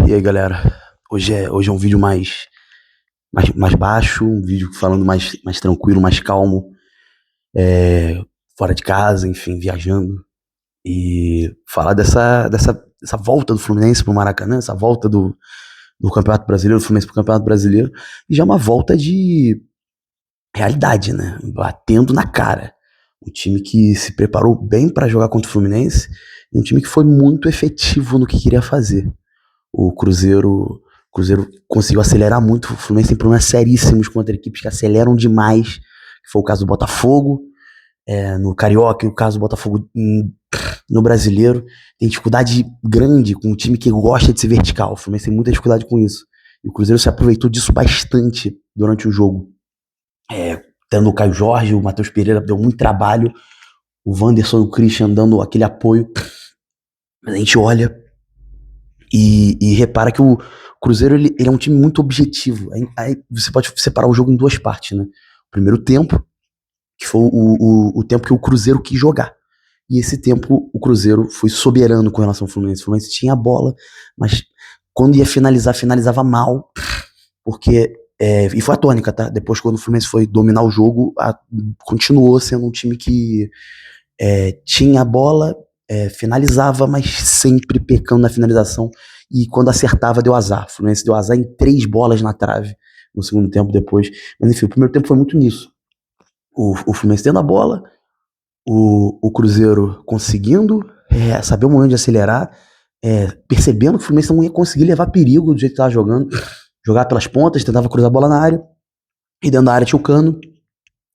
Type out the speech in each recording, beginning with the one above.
E aí, galera? Hoje é um vídeo mais baixo, um vídeo falando mais tranquilo, mais calmo, fora de casa, enfim, viajando. E falar dessa volta do Fluminense pro Maracanã, essa volta do Campeonato Brasileiro, do Fluminense pro Campeonato Brasileiro, e já é uma volta de realidade, né? Batendo na cara. Um time que se preparou bem para jogar contra o Fluminense e um time que foi muito efetivo no que queria fazer. O Cruzeiro conseguiu acelerar muito. O Fluminense tem problemas seríssimos contra equipes que aceleram demais, que foi o caso do Botafogo, no Carioca, e o caso do Botafogo no Brasileiro. Tem dificuldade grande com um time que gosta de ser vertical. O Fluminense tem muita dificuldade com isso. E o Cruzeiro se aproveitou disso bastante durante o jogo. Tendo o Caio Jorge, o Matheus Pereira deu muito trabalho, o Wanderson e o Christian dando aquele apoio. Mas a gente olha e repara que o Cruzeiro ele é um time muito objetivo. Aí você pode separar o jogo em duas partes, né? O primeiro tempo, que foi o tempo que o Cruzeiro quis jogar. E esse tempo o Cruzeiro foi soberano com relação ao Fluminense. O Fluminense tinha a bola, mas quando ia finalizar, finalizava mal, porque e foi a tônica, tá? Depois, quando o Fluminense foi dominar o jogo, continuou sendo um time que tinha a bola, finalizava, mas sempre pecando na finalização. E quando acertava, deu azar. O Fluminense deu azar em 3 bolas na trave no segundo tempo depois. Mas enfim, o primeiro tempo foi muito nisso. O Fluminense tendo a bola, o Cruzeiro conseguindo saber o momento de acelerar, percebendo que o Fluminense não ia conseguir levar perigo do jeito que estava jogando. Jogar pelas pontas, tentava cruzar a bola na área. E dentro da área tinha o Cano,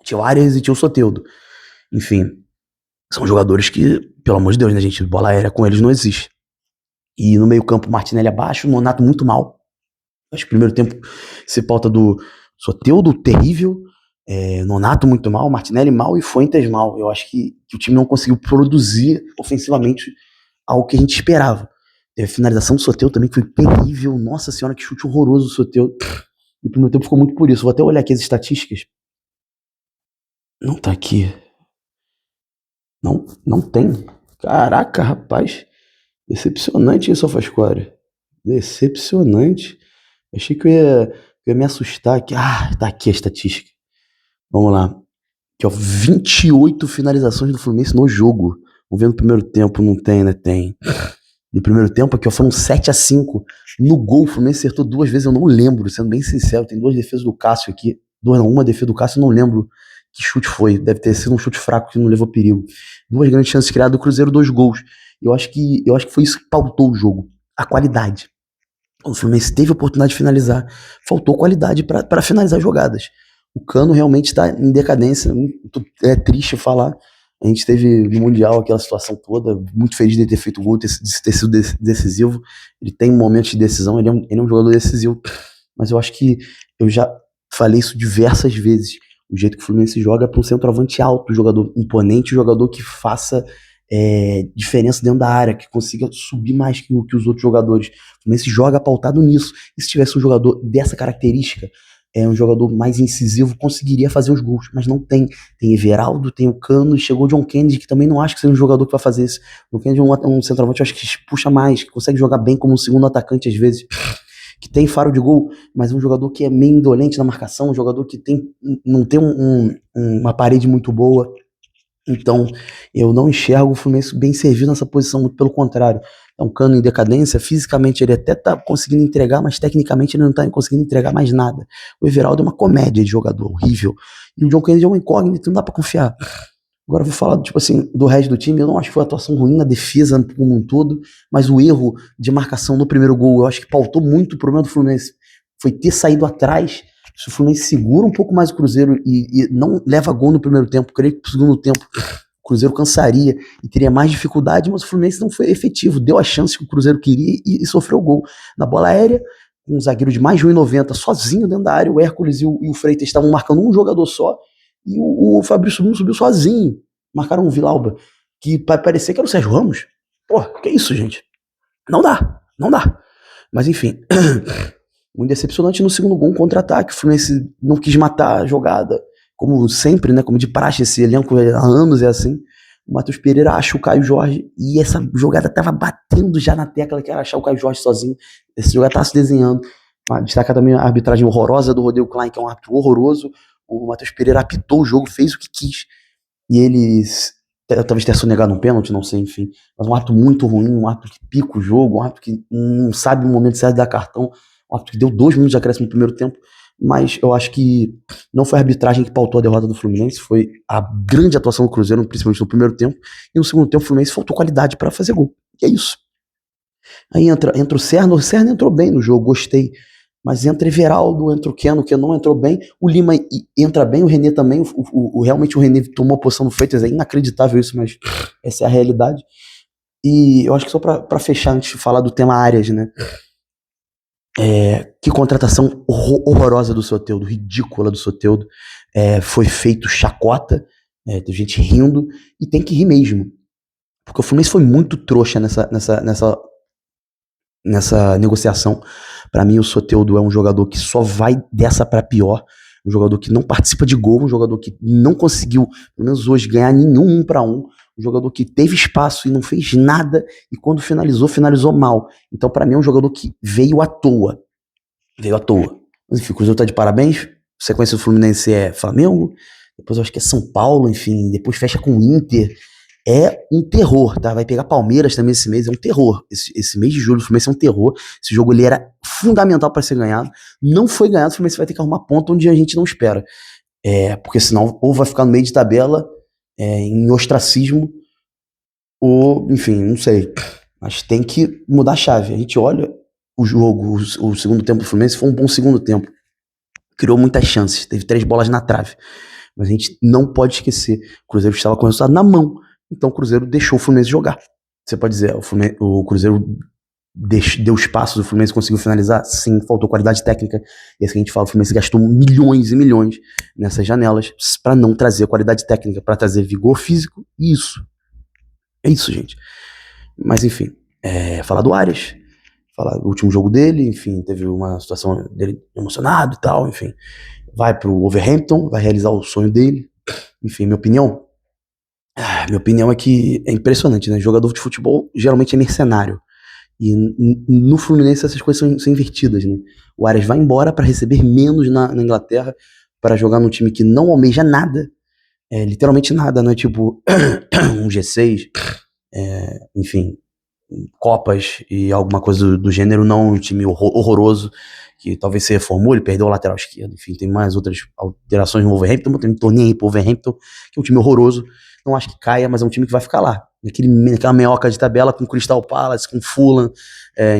tinha o Arias e tinha o Soteldo. Enfim, são jogadores que, pelo amor de Deus, né, gente? Bola aérea com eles não existe. E no meio campo, Martinelli abaixo, o Nonato muito mal. Acho que o primeiro tempo se pauta do Soteldo terrível, Nonato muito mal, Martinelli mal e Fuentes mal. Eu acho que o time não conseguiu produzir ofensivamente algo que a gente esperava. Teve a finalização do Soteldo também, que foi terrível. Nossa senhora, que chute horroroso do Soteldo. E o primeiro tempo ficou muito por isso. Vou até olhar aqui as estatísticas. Não tá aqui. Não tem. Caraca, rapaz. Decepcionante isso, SofaScore. Decepcionante. Achei que eu ia me assustar aqui. Tá aqui a estatística. Vamos lá. Aqui, ó, 28 finalizações do Fluminense no jogo. Vamos ver no primeiro tempo. Não tem, né? Tem. No primeiro tempo aqui, ó, foram 7-5. No gol, o Fluminense acertou 2 vezes, eu não lembro, sendo bem sincero. Tem 2 defesas do Cássio aqui. Uma defesa do Cássio, eu não lembro que chute foi. Deve ter sido um chute fraco que não levou perigo. 2 grandes chances criadas do Cruzeiro, 2 gols. Eu acho que foi isso que pautou o jogo. A qualidade. O Fluminense teve a oportunidade de finalizar. Faltou qualidade para finalizar jogadas. O Cano realmente está em decadência. É triste falar. A gente teve no Mundial aquela situação toda, muito feliz de ter feito o gol, de ter sido decisivo. Ele tem momentos de decisão, ele é um jogador decisivo. Mas eu acho que eu já falei isso diversas vezes. O jeito que o Fluminense joga é para um centroavante alto, um jogador imponente, um jogador que faça diferença dentro da área, que consiga subir mais que os outros jogadores. O Fluminense joga pautado nisso. E se tivesse um jogador dessa característica, um jogador mais incisivo, conseguiria fazer os gols, mas não tem. Tem Everaldo, tem o Cano, e chegou o John Kennedy, que também não acho que seja um jogador que vai fazer isso. O John Kennedy é um centroavante, eu acho que puxa mais, que consegue jogar bem como um segundo atacante às vezes, que tem faro de gol, mas é um jogador que é meio indolente na marcação, um jogador que não tem uma parede muito boa. Então, eu não enxergo o Fluminense bem servido nessa posição, muito pelo contrário. É um Cano em decadência, fisicamente ele até tá conseguindo entregar, mas tecnicamente ele não tá conseguindo entregar mais nada. O Everaldo é uma comédia de jogador, horrível. E o John Kennedy é uma incógnita, não dá pra confiar. Agora eu vou falar, tipo assim, do resto do time. Eu não acho que foi uma atuação ruim na defesa como um todo, mas o erro de marcação no primeiro gol, eu acho que pautou muito o problema do Fluminense. Foi ter saído atrás. Se o Fluminense segura um pouco mais o Cruzeiro e não leva gol no primeiro tempo, creio que no segundo tempo o Cruzeiro cansaria e teria mais dificuldade, mas o Fluminense não foi efetivo, deu a chance que o Cruzeiro queria e sofreu o gol. Na bola aérea, um zagueiro de mais de 1,90 sozinho dentro da área, o Hércules e o Freitas estavam marcando um jogador só, e o Fabrício Bruno subiu sozinho. Marcaram um Vilauba, que vai parecer que era o Sérgio Ramos. Pô, que isso, gente? Não dá. Mas enfim, muito decepcionante no segundo gol, um contra-ataque. O Fluminense não quis matar a jogada, como sempre, né? Como de praxe, esse elenco há anos é assim. O Matheus Pereira acha o Caio Jorge, e essa jogada tava batendo já na tecla, que era achar o Caio Jorge sozinho. esse jogo tá se desenhando. Destacar também a arbitragem horrorosa do Rodrigo Klein, que é um árbitro horroroso. O Matheus Pereira apitou o jogo, fez o que quis. E eles talvez tenha sonegado um pênalti, não sei, enfim. Mas um árbitro muito ruim, um árbitro que pica o jogo, um árbitro que não sabe o momento certo de dar cartão, um árbitro que deu 2 minutos de acréscimo no primeiro tempo. Mas eu acho que não foi a arbitragem que pautou a derrota do Fluminense, foi a grande atuação do Cruzeiro, principalmente no primeiro tempo. E no segundo tempo o Fluminense faltou qualidade para fazer gol. E é isso. Aí entra o Serna entrou bem no jogo, gostei. Mas entra Everaldo, entra o Keno não entrou bem, o Lima entra bem, o René também, realmente o René tomou a posição do Freitas, é inacreditável isso, mas essa é a realidade. E eu acho que só pra fechar, antes de falar do tema áreas, né, que contratação horrorosa do Soteldo, ridícula do Soteldo, foi feito chacota, tem gente rindo, e tem que rir mesmo, porque o Fluminense foi muito trouxa nessa negociação. Pra mim o Soteldo é um jogador que só vai dessa pra pior, um jogador que não participa de gol, um jogador que não conseguiu, pelo menos hoje, ganhar nenhum 1-1, um jogador que teve espaço e não fez nada, e quando finalizou mal. Então pra mim é um jogador que veio à toa. Mas enfim, o Cruzeiro tá de parabéns, a sequência do Fluminense é Flamengo, depois eu acho que é São Paulo, enfim, depois fecha com o Inter. É um terror, tá? Vai pegar Palmeiras também esse mês, é um terror. Esse mês de julho, o Fluminense é um terror. Esse jogo ele era fundamental para ser ganhado. Não foi ganhado, o Fluminense vai ter que arrumar ponto onde a gente não espera. Porque senão, ou vai ficar no meio de tabela, em ostracismo, ou, enfim, não sei. Mas tem que mudar a chave. A gente olha o jogo, o segundo tempo do Fluminense foi um bom segundo tempo. Criou muitas chances, teve 3 bolas na trave. Mas a gente não pode esquecer, o Cruzeiro estava com o resultado na mão. Então o Cruzeiro deixou o Fluminense jogar. Você pode dizer, o Cruzeiro deu espaço, o Fluminense conseguiu finalizar? Sim, faltou qualidade técnica. E é isso que a gente fala, o Fluminense gastou milhões e milhões nessas janelas para não trazer qualidade técnica, para trazer vigor físico. Isso. É isso, gente. Mas enfim, falar do Arias, falar do último jogo dele, enfim, teve uma situação dele emocionado e tal, enfim. Vai pro Wolverhampton, vai realizar o sonho dele. Enfim, minha opinião é que é impressionante, né? Jogador de futebol geralmente é mercenário. E no Fluminense essas coisas são invertidas, né? O Arias vai embora para receber menos na Inglaterra, para jogar num time que não almeja nada, literalmente nada, não é tipo um G6, enfim, Copas e alguma coisa do gênero, não um time horroroso, que talvez se reformou, ele perdeu o lateral esquerdo, enfim, tem mais outras alterações no Wolverhampton, não tô nem aí pro Wolverhampton, que é um time horroroso, não acho que caia, mas é um time que vai ficar lá, naquela meioca de tabela com Crystal Palace, com Fulham,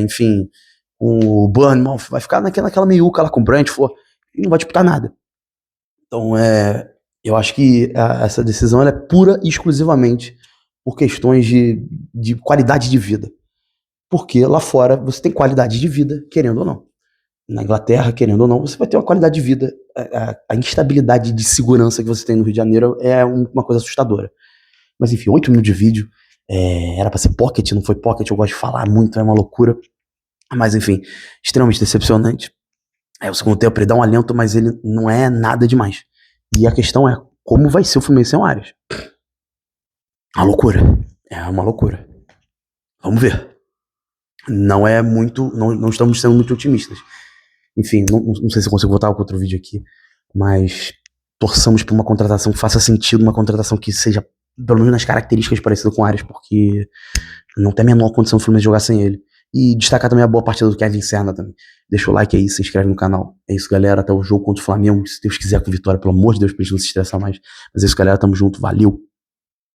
enfim, com o Bournemouth, vai ficar naquela meiuca lá com o Brentford, e não vai disputar nada. Então, eu acho que essa decisão ela é pura e exclusivamente por questões de qualidade de vida. Porque lá fora você tem qualidade de vida, querendo ou não. Na Inglaterra, querendo ou não, você vai ter uma qualidade de vida. A instabilidade de segurança que você tem no Rio de Janeiro é uma coisa assustadora. Mas enfim, 8 minutos de vídeo. Era pra ser pocket, não foi pocket, eu gosto de falar muito, é uma loucura. Mas enfim, extremamente decepcionante. O segundo tempo ele dá um alento, mas ele não é nada demais. E a questão é, como vai ser o Fluminense sem o Arias? Uma loucura. É uma loucura. Vamos ver. Não é muito. Não estamos sendo muito otimistas. Enfim, não sei se eu consigo voltar com outro vídeo aqui. Mas torçamos por uma contratação que faça sentido, uma contratação que seja, pelo menos nas características, parecida com o Arias, porque não tem a menor condição do Fluminense jogar sem ele. E destacar também a boa partida do Kevin Serna também. Deixa o like aí, se inscreve no canal. É isso, galera. Até o jogo contra o Flamengo. Se Deus quiser com vitória, pelo amor de Deus, pra gente não se estressar mais. Mas é isso, galera. Tamo junto. Valeu.